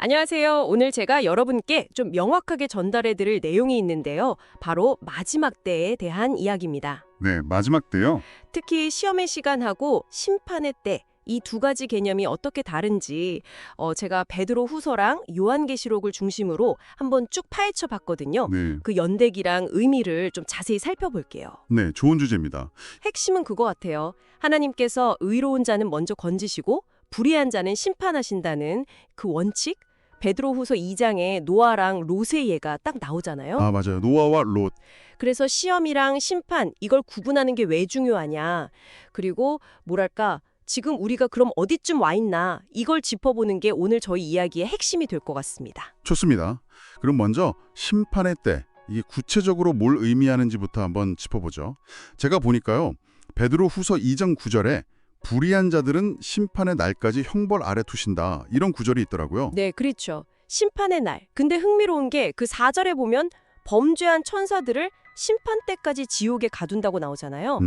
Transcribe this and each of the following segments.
안녕하세요. 오늘 제가 여러분께 좀 명확하게 전달해 드릴 내용이 있는데요. 바로 마지막 때에 대한 이야기입니다. 네, 마지막 때요. 특히 시험의 시간하고 심판의 때, 이 두 가지 개념이 어떻게 다른지 제가 베드로 후서랑 요한계시록을 중심으로 한번 쭉 파헤쳐 봤거든요. 네, 그 연대기랑 의미를 좀 자세히 살펴볼게요. 네, 좋은 주제입니다. 핵심은 그거 같아요. 하나님께서 의로운 자는 먼저 건지시고 불의한 자는 심판하신다는 그 원칙? 베드로후서 2장에 노아랑 롯의 예가 딱 나오잖아요. 아, 맞아요. 노아와 롯. 그래서 시험이랑 심판 이걸 구분하는 게 왜 중요하냐. 그리고 뭐랄까 지금 우리가 그럼 어디쯤 와 있나 이걸 짚어보는 게 오늘 저희 이야기의 핵심이 될 것 같습니다. 좋습니다. 그럼 먼저 심판의 때, 이게 구체적으로 뭘 의미하는지부터 한번 짚어보죠. 제가 보니까요. 베드로 후서 2장 9절에 불의한 자들은 심판의 날까지 형벌 아래 두신다. 이런 구절이 있더라고요. 네, 그렇죠. 심판의 날. 근데 흥미로운 게 그 4절에 보면 범죄한 천사들을 심판 때까지 지옥에 가둔다고 나오잖아요.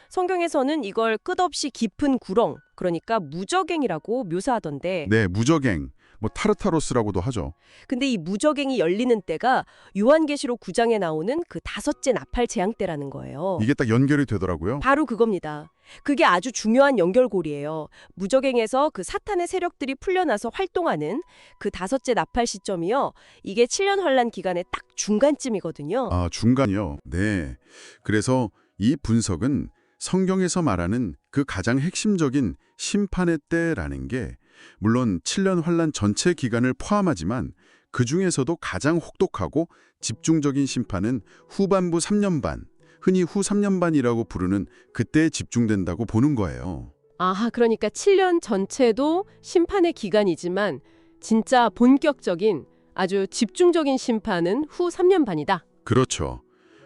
성경에서는 이걸 끝없이 깊은 구렁, 그러니까 무저갱이라고 묘사하던데 네, 무저갱, 타르타로스라고도 하죠. 근데 이 무저갱이 열리는 때가 요한계시록 9장에 나오는 그 다섯째 나팔 재앙 때라는 거예요. 이게 딱 연결이 되더라고요. 바로 그겁니다. 그게 아주 중요한 연결고리예요. 무저갱에서 그 사탄의 세력들이 풀려나서 활동하는 그 다섯째 나팔 시점이요. 이게 7년 환란 기간의 딱 중간쯤이거든요. 아, 중간이요. 네. 그래서 이 분석은 성경에서 말하는 그 가장 핵심적인 심판의 때라는 게 물론 7년 환란 전체 기간을 포함하지만 그 중에서도 가장 혹독하고 집중적인 심판은 후반부 3년 반, 흔히 후 3년 반이라고 부르는 그때에 집중된다고 보는 거예요. 아하, 그러니까 7년 전체도 심판의 기간이지만 진짜 본격적인 아주 집중적인 심판은 후 3년 반이다. 그렇죠.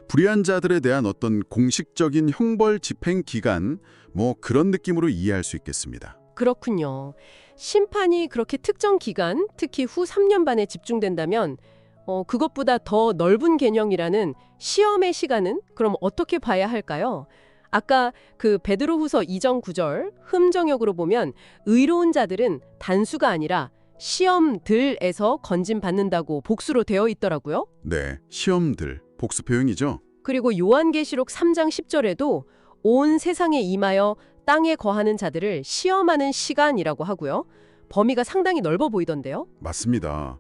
불의한 자들에 대한 어떤 공식적인 형벌 집행 기간, 그런 느낌으로 이해할 수 있겠습니다. 그렇군요. 심판이 그렇게 특정 기간, 특히 후 3년 반에 집중된다면 그것보다 더 넓은 개념이라는 시험의 시간은 그럼 어떻게 봐야 할까요? 아까 그 베드로후서 2장 9절 흠정역으로 보면 의로운 자들은 단수가 아니라 시험들에서 건짐받는다고 복수로 되어 있더라고요. 네, 시험들, 복수 표현이죠. 그리고 요한계시록 3장 10절에도 온 세상에 임하여 땅에 거하는 자들을 시험하는 시간이라고 하고요. 범위가 상당히 넓어 보이던데요. 맞습니다.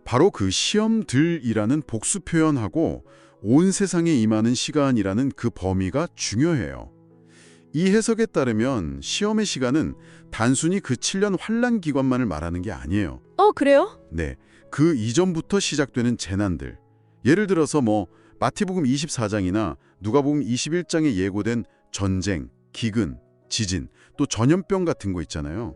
바로 그 시험들이라는 복수 표현하고 온 세상에 임하는 시간이라는 그 범위가 중요해요. 이 해석에 따르면 시험의 시간은 단순히 그 7년 환란 기간만을 말하는 게 아니에요. 그래요? 네, 그 이전부터 시작되는 재난들. 예를 들어서 마태복음 24장이나 누가복음 21장에 예고된 전쟁, 기근, 지진, 또 전염병 같은 거 있잖아요.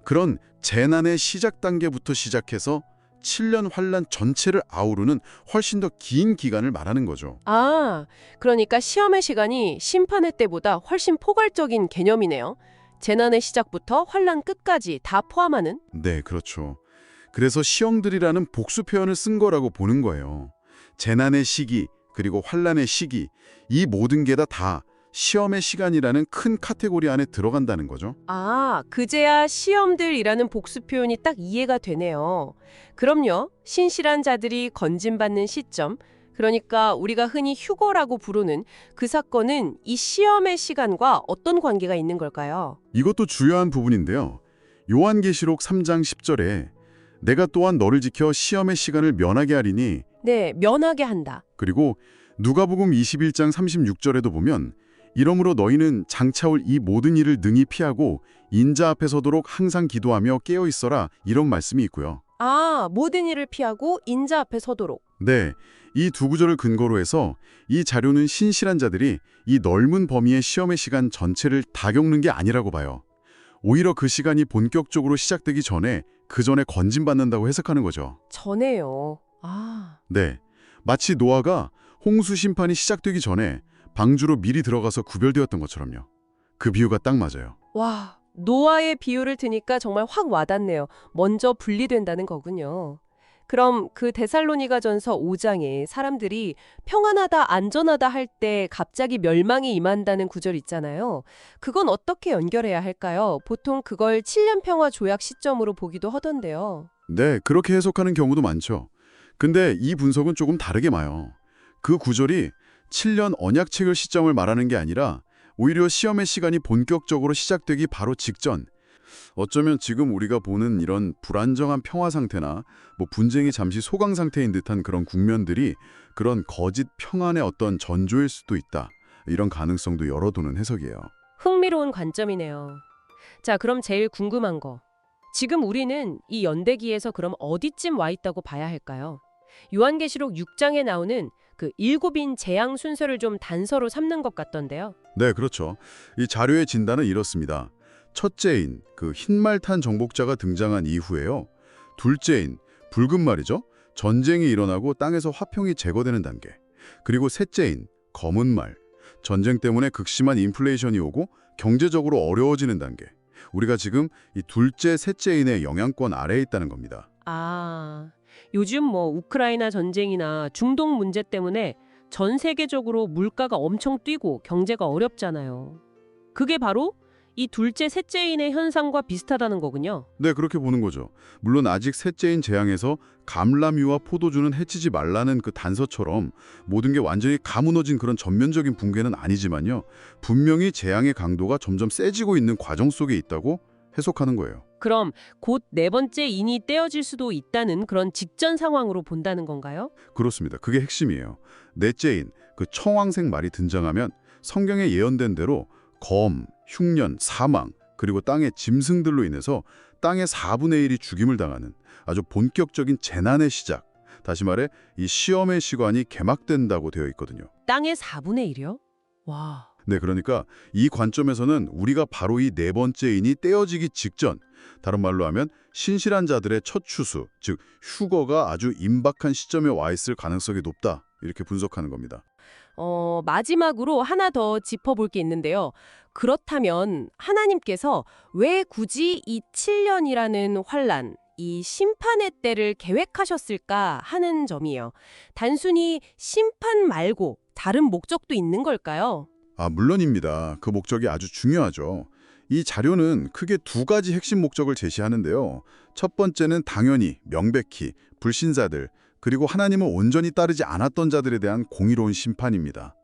그런 재난의 시작 단계부터 시작해서 7년 환란 전체를 아우르는 훨씬 더 긴 기간을 말하는 거죠. 아, 그러니까 시험의 시간이 심판의 때보다 훨씬 포괄적인 개념이네요. 재난의 시작부터 환란 끝까지 다 포함하는? 네, 그렇죠. 그래서 시험들이라는 복수 표현을 쓴 거라고 보는 거예요. 재난의 시기, 그리고 환란의 시기, 이 모든 게 다 시험의 시간이라는 큰 카테고리 안에 들어간다는 거죠. 아, 그제야 시험들이라는 복수 표현이 딱 이해가 되네요. 그럼요. 신실한 자들이 건짐받는 시점, 그러니까 우리가 흔히 휴거라고 부르는 그 사건은 이 시험의 시간과 어떤 관계가 있는 걸까요? 이것도 중요한 부분인데요. 요한계시록 3장 10절에 내가 또한 너를 지켜 시험의 시간을 면하게 하리니 네, 면하게 한다. 그리고 누가복음 21장 36절에도 보면 이러므로 너희는 장차 올 이 모든 일을 능히 피하고 인자 앞에 서도록 항상 기도하며 깨어 있어라 이런 말씀이 있고요. 아, 모든 일을 피하고 인자 앞에 서도록. 네, 이 두 구절을 근거로 해서 이 자료는 신실한 자들이 이 넓은 범위의 시험의 시간 전체를 다 겪는 게 아니라고 봐요. 오히려 그 시간이 본격적으로 시작되기 전에 그 전에 건짐받는다고 해석하는 거죠. 전에요. 아. 네, 마치 노아가 홍수 심판이 시작되기 전에 방주로 미리 들어가서 구별되었던 것처럼요. 그 비유가 딱 맞아요. 와, 노아의 비유를 드니까 정말 확 와닿네요. 먼저 분리된다는 거군요. 그럼 그 데살로니가전서 5장에 사람들이 평안하다, 안전하다 할 때 갑자기 멸망이 임한다는 구절 있잖아요. 그건 어떻게 연결해야 할까요? 보통 그걸 7년 평화 조약 시점으로 보기도 하던데요. 네, 그렇게 해석하는 경우도 많죠. 근데 이 분석은 조금 다르게 봐요. 그 구절이 7년 언약책을 시점을 말하는 게 아니라 오히려 시험의 시간이 본격적으로 시작되기 바로 직전, 어쩌면 지금 우리가 보는 이런 불안정한 평화 상태나 분쟁이 잠시 소강 상태인 듯한 그런 국면들이 그런 거짓 평안의 어떤 전조일 수도 있다. 이런 가능성도 열어두는 해석이에요. 흥미로운 관점이네요. 자, 그럼 제일 궁금한 거. 지금 우리는 이 연대기에서 그럼 어디쯤 와 있다고 봐야 할까요? 요한계시록 6장에 나오는 그 7인 재앙 순서를 좀 단서로 삼는 것 같던데요. 네, 그렇죠. 이 자료의 진단은 이렇습니다. 첫째인 그 흰말 탄 정복자가 등장한 이후에요. 둘째인 붉은 말이죠. 전쟁이 일어나고 땅에서 화평이 제거되는 단계. 그리고 셋째인 검은 말. 전쟁 때문에 극심한 인플레이션이 오고 경제적으로 어려워지는 단계. 우리가 지금 이 둘째, 셋째인의 영향권 아래에 있다는 겁니다. 아, 요즘 우크라이나 전쟁이나 중동 문제 때문에 전 세계적으로 물가가 엄청 뛰고 경제가 어렵잖아요. 그게 바로 이 둘째, 셋째인의 현상과 비슷하다는 거군요. 네, 그렇게 보는 거죠. 물론 아직 셋째인 재앙에서 감람유와 포도주는 해치지 말라는 그 단서처럼 모든 게 완전히 가무너진 그런 전면적인 붕괴는 아니지만요. 분명히 재앙의 강도가 점점 세지고 있는 과정 속에 있다고 해석하는 거예요. 그럼 곧 네 번째 인이 떼어질 수도 있다는 그런 직전 상황으로 본다는 건가요? 그렇습니다. 그게 핵심이에요. 넷째인 그 청황색 말이 등장하면 성경에 예언된 대로 검, 흉년, 사망, 그리고 땅의 짐승들로 인해서 땅의 4분의 1이 죽임을 당하는 아주 본격적인 재난의 시작, 다시 말해 이 시험의 시간이 개막된다고 되어 있거든요. 땅의 4분의 1이요? 와. 네, 그러니까 이 관점에서는 우리가 바로 이 네 번째 인이 떼어지기 직전, 다른 말로 하면 신실한 자들의 첫 추수, 즉 휴거가 아주 임박한 시점에 와 있을 가능성이 높다, 이렇게 분석하는 겁니다. 마지막으로 하나 더 짚어볼 게 있는데요. 그렇다면 하나님께서 왜 굳이 이 7년이라는 환란, 이 심판의 때를 계획하셨을까 하는 점이에요. 단순히 심판 말고 다른 목적도 있는 걸까요? 물론입니다. 그 목적이 아주 중요하죠. 이 자료는 크게 두 가지 핵심 목적을 제시하는데요. 첫 번째는 당연히 명백히 불신자들, 그리고 하나님을 온전히 따르지 않았던 자들에 대한 공의로운 심판입니다.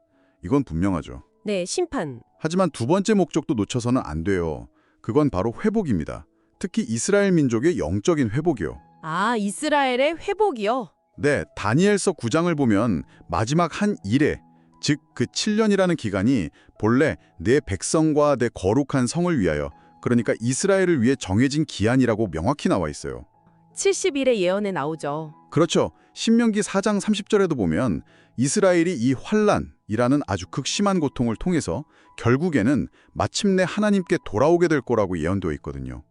이건 분명하죠. 네, 심판. 하지만 두 번째 목적도 놓쳐서는 안 돼요. 그건 바로 회복입니다. 특히 이스라엘 민족의 영적인 회복이요. 아, 이스라엘의 회복이요? 네, 다니엘서 9장을 보면 마지막 한 일에, 즉 그 7년이라는 기간이 본래 내 백성과 내 거룩한 성을 위하여, 그러니까 이스라엘을 위해 정해진 기한이라고 명확히 나와 있어요. 70일의 예언에 나오죠. 그렇죠. 신명기 4장 30절에도 보면 이스라엘이 이 환란이라는 아주 극심한 고통을 통해서 결국에는 마침내 하나님께 돌아오게 될 거라고 예언되어 있거든요.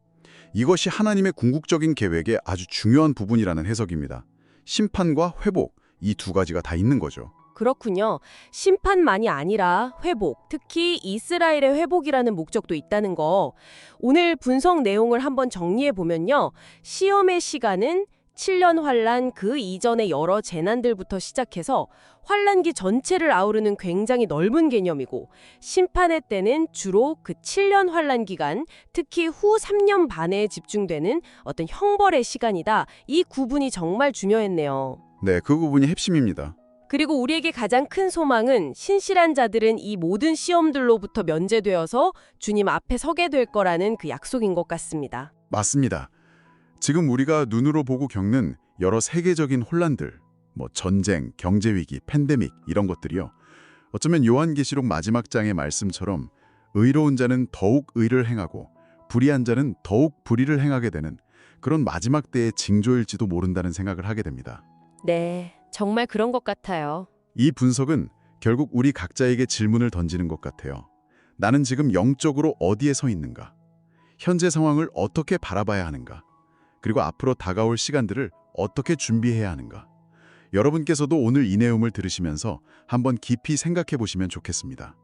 이것이 하나님의 궁극적인 계획의 아주 중요한 부분이라는 해석입니다. 심판과 회복, 이 두 가지가 다 있는 거죠. 그렇군요. 심판만이 아니라 회복, 특히 이스라엘의 회복이라는 목적도 있다는 거. 오늘 분석 내용을 한번 정리해 보면요. 시험의 시간은 7년 환란 그 이전의 여러 재난들부터 시작해서 환란기 전체를 아우르는 굉장히 넓은 개념이고, 심판의 때는 주로 그 7년 환란 기간, 특히 후 3년 반에 집중되는 어떤 형벌의 시간이다. 이 구분이 정말 중요했네요. 네, 그 부분이 핵심입니다. 그리고 우리에게 가장 큰 소망은 신실한 자들은 이 모든 시험들로부터 면제되어서 주님 앞에 서게 될 거라는 그 약속인 것 같습니다. 맞습니다. 지금 우리가 눈으로 보고 겪는 여러 세계적인 혼란들, 전쟁, 경제위기, 팬데믹 이런 것들이요. 어쩌면 요한계시록 마지막 장의 말씀처럼 의로운 자는 더욱 의를 행하고 불의한 자는 더욱 불의를 행하게 되는 그런 마지막 때의 징조일지도 모른다는 생각을 하게 됩니다. 네, 정말 그런 것 같아요. 이 분석은 결국 우리 각자에게 질문을 던지는 것 같아요. 나는 지금 영적으로 어디에 서 있는가? 현재 상황을 어떻게 바라봐야 하는가? 그리고 앞으로 다가올 시간들을 어떻게 준비해야 하는가? 여러분께서도 오늘 이 내용을 들으시면서 한번 깊이 생각해 보시면 좋겠습니다.